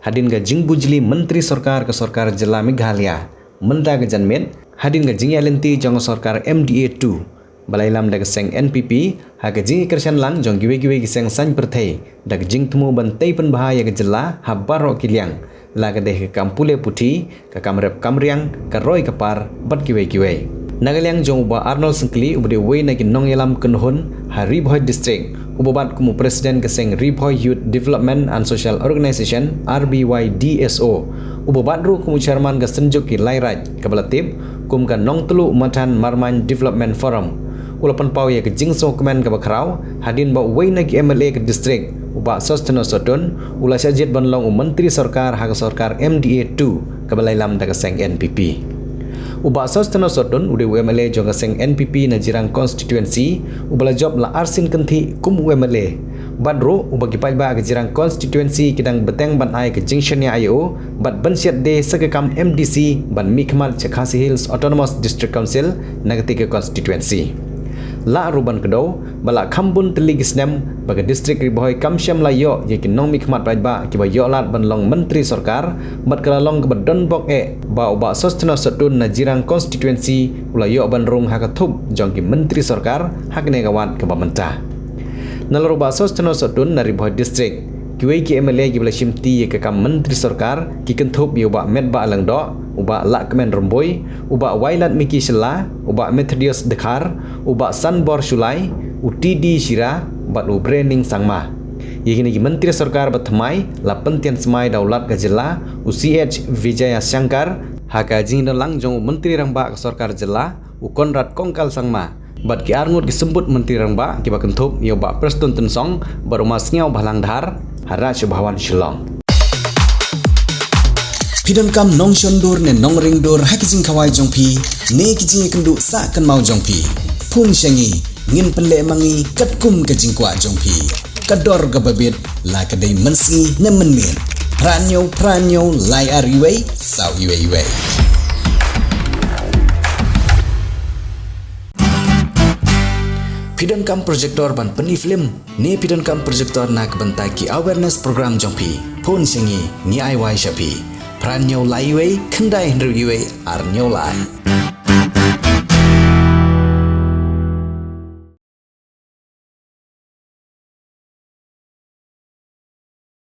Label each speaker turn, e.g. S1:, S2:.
S1: hadin ga jing bujli menteri sarkar ke sarkar jilla Meghalaya menta ga janmet hadin ga jing yalenti jong sarkar MDA 2 balailam daga seng NPP ha ga jing kersan lang jong giwe giseng san perthai daga jing temu bantai pen bahaya ga jilla habaro kiliang laga deh ke kampule puti ke kamrep kamriang ke roy kapar bat giwe Nagaliang jong uba Arnold Sengkli ubade way na ginong yalam kenhun ha Ribhoy district ubabat kumu presiden keseng Ribhoy Youth Development and Social Organization RBYDSO ubabat ru kumu chairman ke senjuk ki lairaj kabalatip kum ka nong telu umatan Marman Development Forum ulapan pau ya ke jingso kemen ke bakrau hadin ba way na ki MLA ke district uba sosteno sotun ula syajit banlong menteri sarkar ha sarkar MDA 2 kabalailam da keseng NPP Uba sosteno sotun ude UMLA jonga seng NPP na jirang constituency ubala job la arsin kenti kum UMLA badro uba gipai ba ke jirang constituency kidang beteng ban ai ke junction ya ayo bat bansiat de sagakam MDC ban Mikmal Chakhasi Hills Autonomous District Council nagati ke constituency la ruban kedo bala khambun teligisnem baga district Ribhoy kamsyam la yo ye kinong Mikmat ba ki ba yo lat banlong menteri sarkar bat kalalong ke badon bok ba uba sosteno sotun na jirang constituency ula yo banrung hakathup jongki menteri sarkar hakne gawat ke bamenta nalaruba sosteno sotun na Ribhoy district kiwe ki MLA ki bala shimti ye ke kam menteri sarkar ki kenthup yo ba met ba lang do uba la kemen romboy uba wailat miki sela uba Methodius Dekhar uba Sanbor Sulai UTD Shira bat branding sangma yekini ki menteri sarkar batmai la pentian semai daulat gajela UCH Vijaya Shankar haka jing lang jong menteri rangba sarkar jela Konrad Kongkal sangma bat ki arngut ki sembut menteri rangba ki bakenthup yo ba Preston Tensong barumas ngiau balang dhar haraj bhawan Shillong Pidon kam nong shondur ne nong ringdur hakijing kawai jongpi ne kijing kendu sa kan mau jongpi pun syangi ngin penle mangi katkum kajing kwa jongpi kador gababit la kadai mensi ne menmin pranyo lai ariwei sau iwei Pidon kam projector ban peni film ne pidon kam projector nak bentai ki awareness program jongpi pun syangi ni ai wai shapi Pranyo laiwei kendai hendriwei arnyo lai